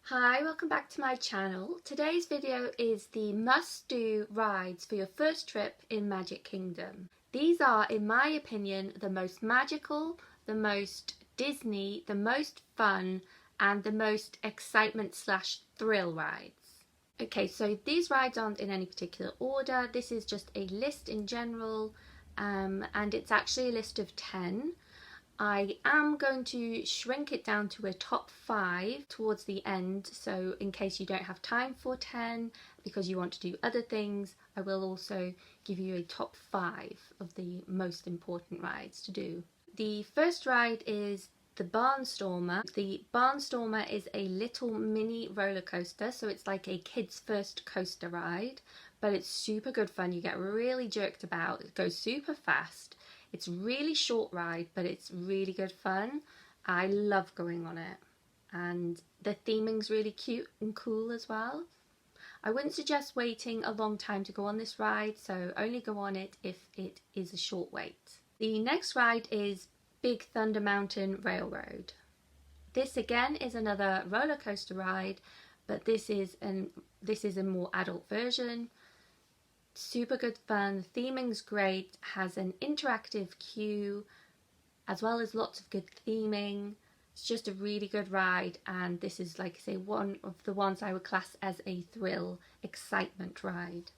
Hi, welcome back to my channel. Today's video is the must-do rides for your first trip in Magic Kingdom. These are, in my opinion, the most magical, the most Disney, the most fun, and the most excitement/thrill rides. Okay, so these rides aren't in any particular order. This is just a list in general, and it's actually a list of 10. I am going to shrink it down to a top 5 towards the end, so in case you don't have time for 10 because you want to do other things, I will also give you a top 5 of the most important rides to do. The first ride is the Barnstormer. The Barnstormer is a little mini roller coaster, so it's like a kid's first coaster ride, but it's super good fun. You get really jerked about, it goes super fast. It's a really short ride, but it's really good fun. I love going on it. And the theming's really cute and cool as well. I wouldn't suggest waiting a long time to go on this ride, so only go on it if it is a short wait. The next ride is Big Thunder Mountain Railroad. This again is another roller coaster ride, but this is a more adult version. Super good fun, the theming's great, has an interactive queue as well as lots of good theming. It's just a really good ride, and this is, like I say, one of the ones I would class as a thrill excitement ride.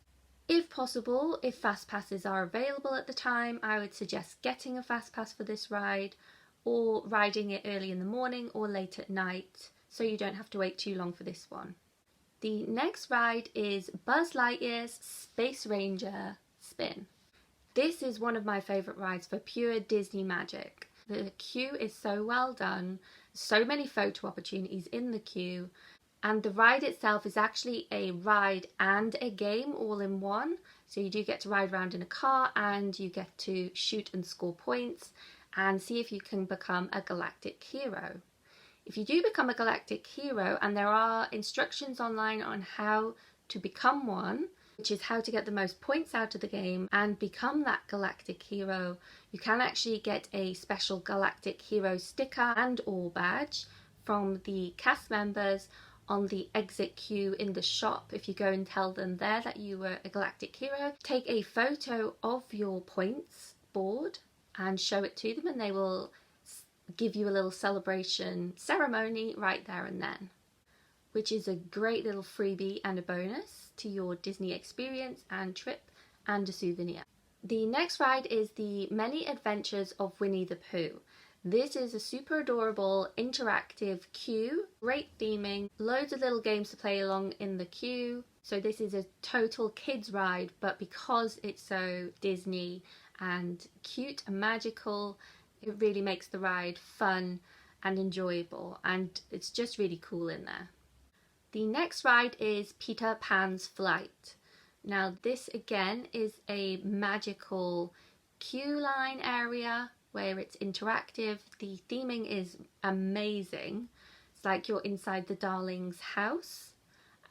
If possible, if fast passes are available at the time, I would suggest getting a fast pass for this ride or riding it early in the morning or late at night so you don't have to wait too long for this one. The next ride is Buzz Lightyear's Space Ranger Spin. This is one of my favourite rides for pure Disney magic. The queue is so well done, so many photo opportunities in the queue, and the ride itself is actually a ride and a game all in one. So you do get to ride around in a car and you get to shoot and score points and see if you can become a galactic hero. If you do become a galactic hero, and there are instructions online on how to become one, which is how to get the most points out of the game and become that galactic hero, you can actually get a special galactic hero sticker and or badge from the cast members on the exit queue in the shop. If you go and tell them there that you were a galactic hero, take a photo of your points board and show it to them, and they will give you a little celebration ceremony right there and then, which is a great little freebie and a bonus to your Disney experience and trip and a souvenir. The next ride is the Many Adventures of Winnie the Pooh. This is a super adorable interactive queue, great theming, loads of little games to play along in the queue. So this is a total kids ride, but because it's so Disney and cute and magical, it really makes the ride fun and enjoyable, and it's just really cool in there. The next ride is Peter Pan's Flight. Now this again is a magical queue line area where it's interactive. The theming is amazing. It's like you're inside the Darling's house,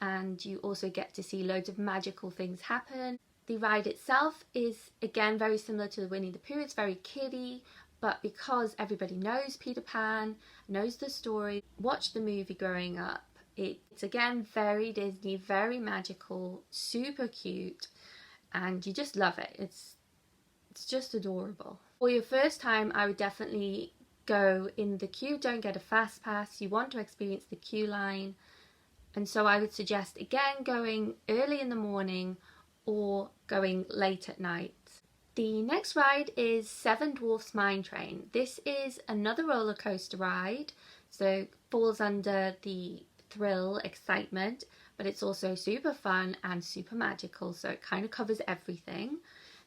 and you also get to see loads of magical things happen. The ride itself is again very similar to the Winnie the Pooh. It's very kiddie, but because everybody knows Peter Pan, knows the story, watched the movie growing up, it's again very Disney, very magical, super cute, and you just love it. It's just adorable. For your first time, I would definitely go in the queue. Don't get a fast pass. You want to experience the queue line, and so I would suggest again going early in the morning or going late at night. The next ride is Seven Dwarfs Mine Train. This is another roller coaster ride, so falls under the thrill, excitement, but it's also super fun and super magical, so it kind of covers everything.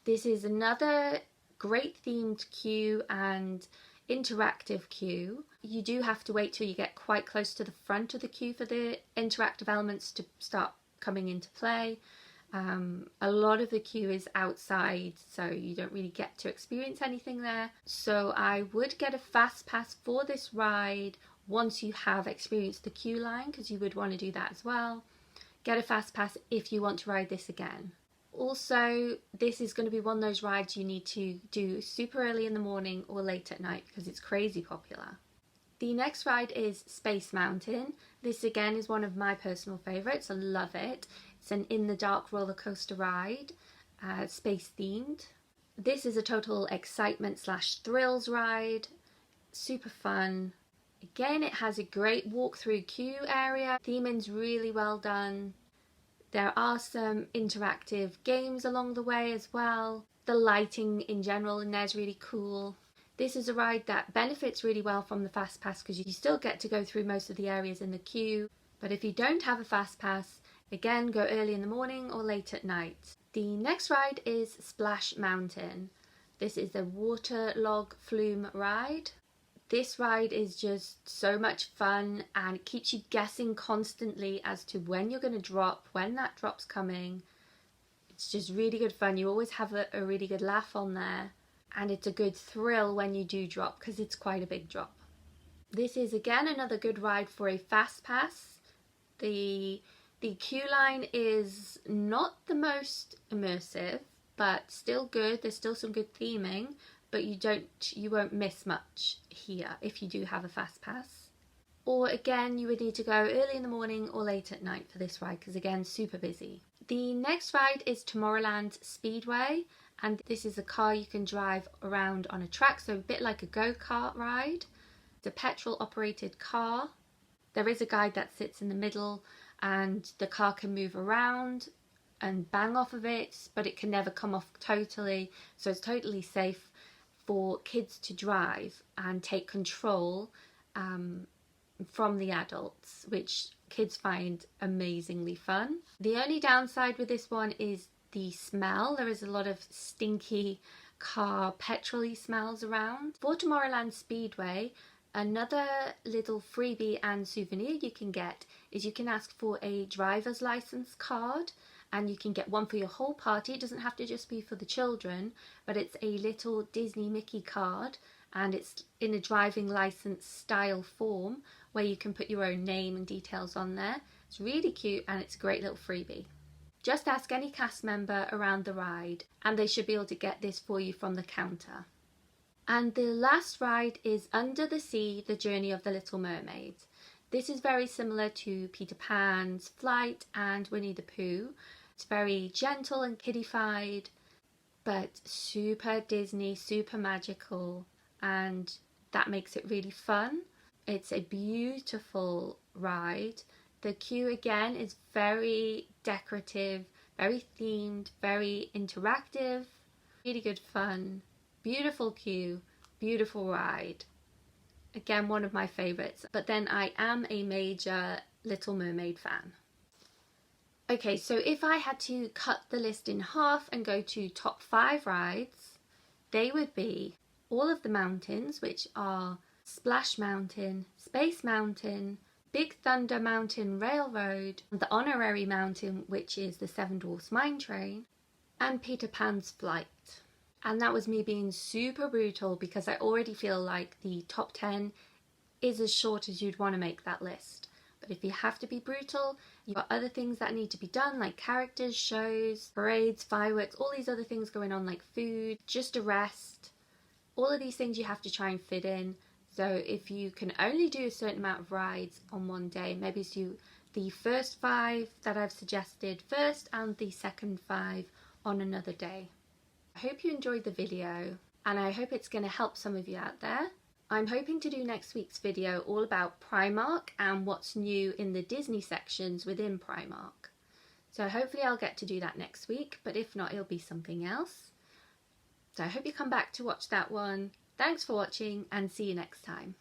This is another great themed queue and interactive queue. You do have to wait till you get quite close to the front of the queue for the interactive elements to start coming into play. A lot of the queue is outside, so you don't really get to experience anything there. So I would get a fast pass for this ride once you have experienced the queue line, because you would want to do that as well. Get a fast pass if you want to ride this again. Also, this is going to be one of those rides you need to do super early in the morning or late at night because it's crazy popular. The next ride is Space Mountain. This again is one of my personal favourites. I love it. It's an in-the-dark roller coaster ride, space themed. This is a total excitement / thrills ride. Super fun. Again, it has a great walk-through queue area. Theming's really well done. There are some interactive games along the way as well. The lighting in general in there is really cool. This is a ride that benefits really well from the Fast Pass because you still get to go through most of the areas in the queue. But if you don't have a Fast Pass, again, go early in the morning or late at night. The next ride is Splash Mountain. This is a waterlog flume ride. This ride is just so much fun and it keeps you guessing constantly as to when you're going to drop, when that drop's coming. It's just really good fun. You always have a really good laugh on there. And it's a good thrill when you do drop because it's quite a big drop. This is again another good ride for a Fast Pass. The queue line is not the most immersive, but still good. There's still some good theming, but you won't miss much here if you do have a Fast Pass. Or again, you would need to go early in the morning or late at night for this ride because again, super busy. The next ride is Tomorrowland Speedway, and this is a car you can drive around on a track, so a bit like a go-kart ride. It's a petrol operated car. There is a guide that sits in the middle and the car can move around and bang off of it, but it can never come off totally, so it's totally safe for kids to drive and take control from the adults, which kids find amazingly fun. The only downside with this one is the smell. There is a lot of stinky car petrol-y smells around. For Tomorrowland Speedway, another little freebie and souvenir you can get is you can ask for a driver's license card, and you can get one for your whole party. It doesn't have to just be for the children, but it's a little Disney Mickey card and it's in a driving license style form where you can put your own name and details on there. It's really cute and it's a great little freebie. Just ask any cast member around the ride and they should be able to get this for you from the counter. And the last ride is Under the Sea, The Journey of the Little Mermaids. This is very similar to Peter Pan's Flight and Winnie the Pooh. It's very gentle and kiddified, but super Disney, super magical, and that makes it really fun. It's a beautiful ride. The queue again is very decorative, very themed, very interactive, really good fun, beautiful queue, beautiful ride. Again, one of my favourites, but then I am a major Little Mermaid fan. Okay, so if I had to cut the list in half and go to top 5 rides, they would be all of the mountains, which are Splash Mountain, Space Mountain, Big Thunder Mountain Railroad, the Honorary Mountain, which is the Seven Dwarfs Mine Train, and Peter Pan's Flight. And that was me being super brutal because I already feel like the top 10 is as short as you'd want to make that list. But if you have to be brutal, you've got other things that need to be done, like characters, shows, parades, fireworks, all these other things going on, like food, just a rest. All of these things you have to try and fit in. So if you can only do a certain amount of rides on one day, maybe do the first 5 that I've suggested first and the second 5 on another day. I hope you enjoyed the video and I hope it's going to help some of you out there. I'm hoping to do next week's video all about Primark and what's new in the Disney sections within Primark. So hopefully I'll get to do that next week, but if not, it'll be something else. So I hope you come back to watch that one. Thanks for watching and see you next time.